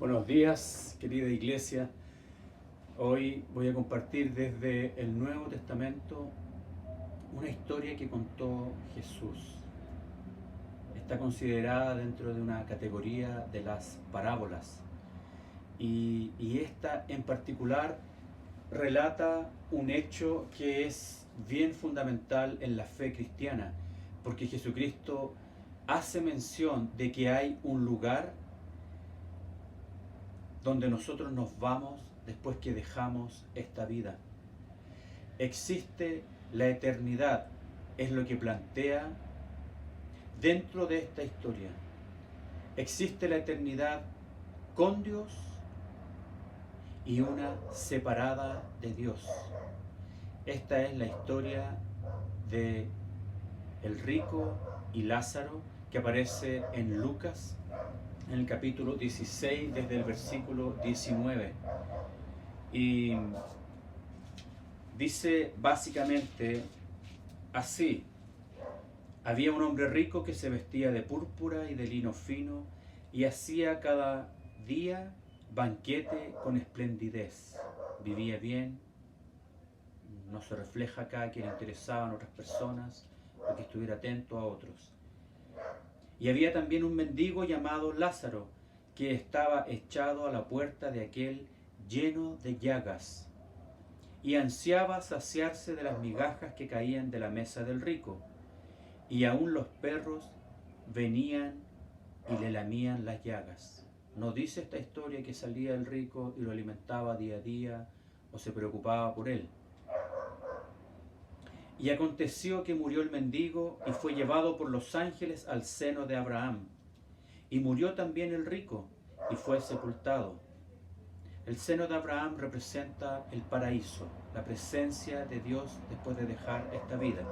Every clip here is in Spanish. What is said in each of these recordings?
Buenos días, querida iglesia. Hoy voy a compartir desde el Nuevo Testamento una historia que contó Jesús. Está considerada dentro de una categoría de las parábolas. Y esta en particular relata un hecho que es bien fundamental en la fe cristiana, porque Jesucristo hace mención de que hay un lugar donde nosotros nos vamos después que dejamos esta vida. Existe la eternidad, es lo que plantea dentro de esta historia. Existe la eternidad con Dios y una separada de Dios. Esta es la historia de el rico y Lázaro que aparece en Lucas en el capítulo 16 desde el versículo 19. Y dice básicamente así: había un hombre rico que se vestía de púrpura y de lino fino y hacía cada día banquete con esplendidez. Vivía bien, no se refleja acá que le interesaban otras personas o que estuviera atento a otros. Y había también un mendigo llamado Lázaro, que estaba echado a la puerta de aquel lleno de llagas, y ansiaba saciarse de las migajas que caían de la mesa del rico, y aún los perros venían y le lamían las llagas. No dice esta historia que salía el rico y lo alimentaba día a día o se preocupaba por él. Y aconteció que murió el mendigo y fue llevado por los ángeles al seno de Abraham. Y murió también el rico y fue sepultado. El seno de Abraham representa el paraíso, la presencia de Dios después de dejar esta vida.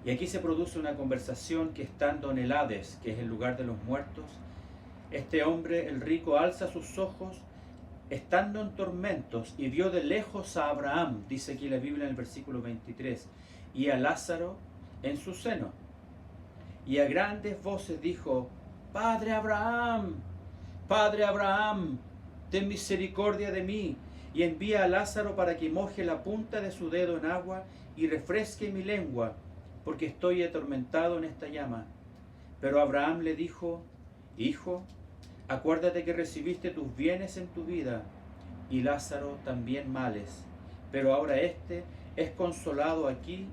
Y aquí se produce una conversación que, estando en el Hades, que es el lugar de los muertos, este hombre, el rico, alza sus ojos estando en tormentos y vio de lejos a Abraham, dice aquí la Biblia en el versículo 23, y a Lázaro en su seno. Y a grandes voces dijo: Padre Abraham, ten misericordia de mí, y envía a Lázaro para que moje la punta de su dedo en agua y refresque mi lengua, porque estoy atormentado en esta llama. Pero Abraham le dijo: Hijo, acuérdate que recibiste tus bienes en tu vida, y Lázaro también males, pero ahora éste es consolado aquí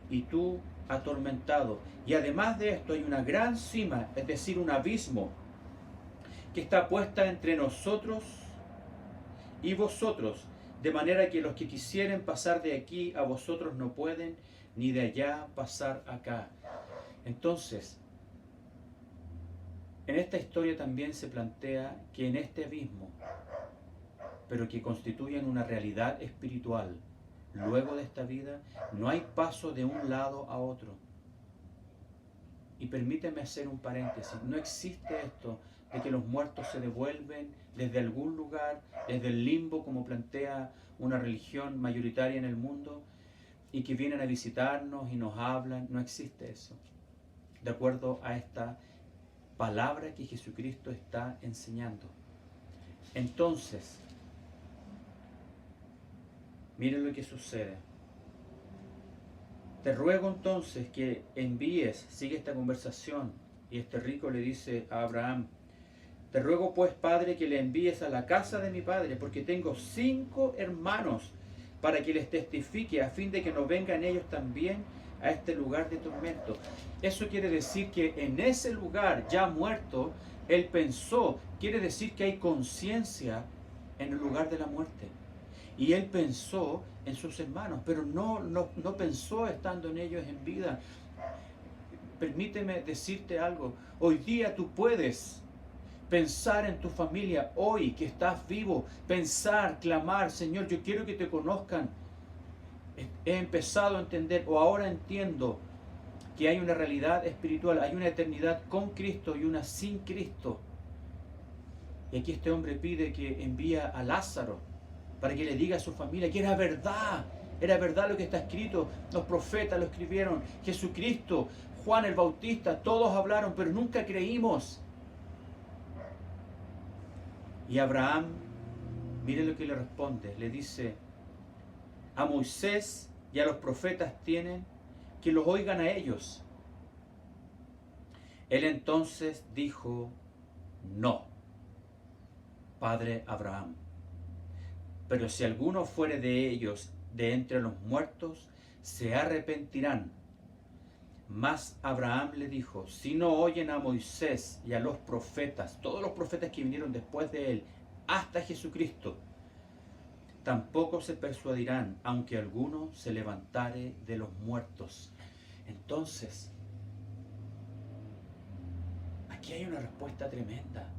y tú atormentado. Y además de esto hay una gran cima, es decir, un abismo, que está puesta entre nosotros y vosotros, de manera que los que quisieren pasar de aquí a vosotros no pueden, ni de allá pasar acá. Entonces, en esta historia también se plantea que en este abismo, pero que constituyen una realidad espiritual, luego de esta vida, no hay paso de un lado a otro. Y permíteme hacer un paréntesis: no existe esto de que los muertos se devuelven desde algún lugar, desde el limbo, como plantea una religión mayoritaria en el mundo, y que vienen a visitarnos y nos hablan. No existe eso, de acuerdo a esta palabra que Jesucristo está enseñando. Entonces, miren lo que sucede. Te ruego entonces que envíes, sigue esta conversación, y este rico le dice a Abraham: te ruego pues, Padre, que le envíes a la casa de mi padre, porque tengo 5 hermanos, para que les testifique, a fin de que no vengan ellos también a este lugar de tormento. Eso quiere decir que en ese lugar ya muerto, él pensó, quiere decir que hay conciencia en el lugar de la muerte. Y él pensó en sus hermanos, pero no pensó estando en ellos en vida. Permíteme decirte algo: hoy día tú puedes pensar en tu familia, hoy que estás vivo, pensar, clamar: Señor, yo quiero que te conozcan. He empezado a entender, o ahora entiendo, que hay una realidad espiritual, hay una eternidad con Cristo y una sin Cristo. Y aquí este hombre pide que envía a Lázaro para que le diga a su familia que era verdad lo que está escrito. Los profetas lo escribieron, Jesucristo, Juan el Bautista, todos hablaron, pero nunca creímos. Y Abraham, mire lo que le responde, le dice, a Moisés y a los profetas tienen que los oigan a ellos. Él entonces dijo, no, padre Abraham, pero si alguno fuere de ellos de entre los muertos, se arrepentirán. Mas Abraham le dijo, si no oyen a Moisés y a los profetas, todos los profetas que vinieron después de él, hasta Jesucristo, tampoco se persuadirán, aunque alguno se levantare de los muertos. Entonces, aquí hay una respuesta tremenda.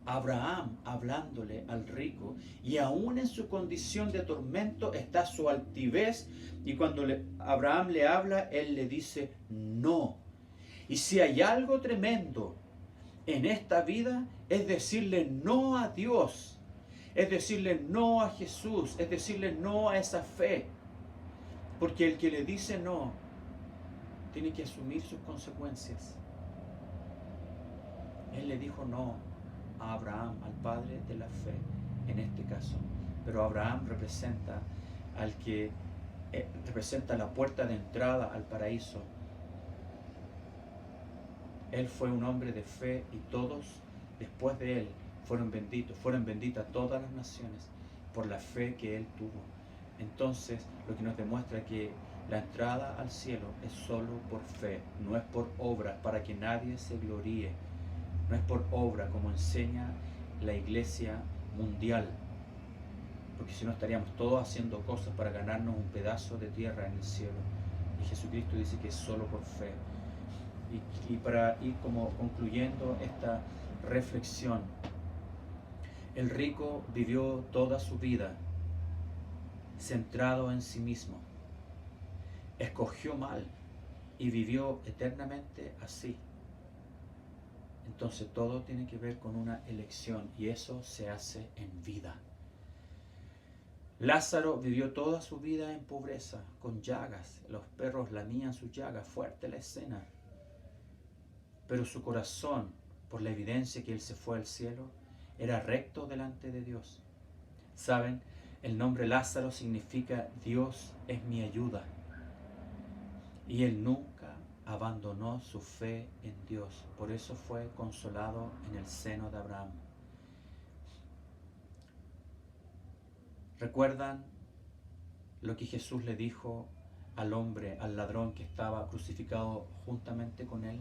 Abraham hablándole al rico, y aún en su condición de tormento está su altivez, y cuando Abraham le habla, él le dice no. Y si hay algo tremendo en esta vida, es decirle no a Dios, es decirle no a Jesús, es decirle no a esa fe, porque el que le dice no tiene que asumir sus consecuencias. Él le dijo no a Abraham, al padre de la fe, en este caso. Pero Abraham representa al que representa la puerta de entrada al paraíso. Él fue un hombre de fe y todos después de él fueron benditas todas las naciones por la fe que él tuvo. Entonces, lo que nos demuestra que la entrada al cielo es solo por fe, no es por obras para que nadie se gloríe. No es por obra como enseña la iglesia mundial, porque si no estaríamos todos haciendo cosas para ganarnos un pedazo de tierra en el cielo. Y Jesucristo dice que es solo por fe. Y para ir como concluyendo esta reflexión, el rico vivió toda su vida centrado en sí mismo, escogió mal y vivió eternamente así. Entonces todo tiene que ver con una elección, y eso se hace en vida. Lázaro vivió toda su vida en pobreza, con llagas. Los perros lamían sus llagas, fuerte la escena. Pero su corazón, por la evidencia que él se fue al cielo, era recto delante de Dios. ¿Saben? El nombre Lázaro significa Dios es mi ayuda. Y él nunca abandonó su fe en Dios. Por eso fue consolado en el seno de Abraham. ¿Recuerdan lo que Jesús le dijo al hombre, al ladrón que estaba crucificado juntamente con él?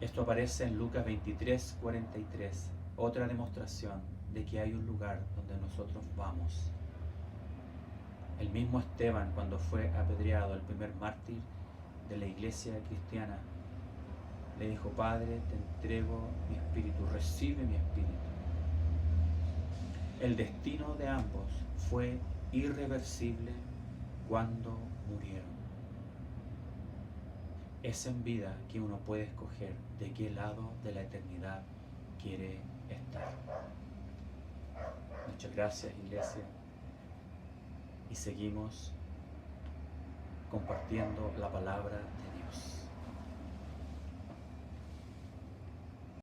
Esto aparece en Lucas 23, 43. Otra demostración de que hay un lugar donde nosotros vamos. El mismo Esteban, cuando fue apedreado, el primer mártir de la iglesia cristiana, le dijo, Padre, te entrego mi espíritu, recibe mi espíritu. El destino de ambos fue irreversible cuando murieron. Es en vida que uno puede escoger de qué lado de la eternidad quiere estar. Muchas gracias, iglesia. Y seguimos compartiendo la palabra de Dios.